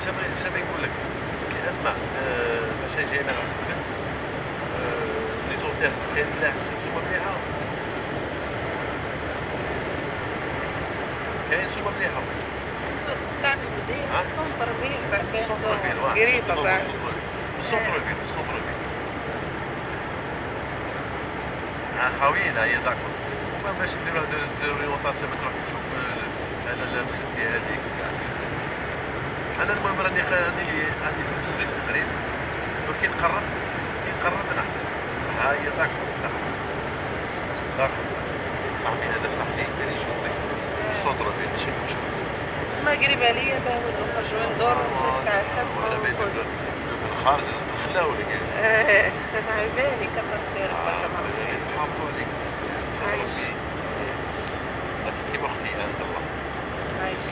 شنو نقول لك؟ اسمع، باش جينا قبل لي زوتيل كاين ملاح سومه مليحه، كاين سومه مليحه. تعمل مزيان ها؟ السونتر فيل السونتر فيل واه قريبة بعد. السونتر فيل خاويين هي داكور. وما باش نديرو اورينتاسيون تروح تشوف المسدية هذيك. انا المهم راني في المشكل قريب، كي نقرب نحضر. ها هي داكور صاحبي هذا صاحبي دير يشوف لك السونتر فيل ماشي مشكل. تسمى قريبة ليا باه نخرجو ندورو نفرك على الخدمة. الخارج خلاو لك عيبالي كتر خيرك بركة معاك. حافظوا عليك. عايش. انت اختي عند الله. عايش.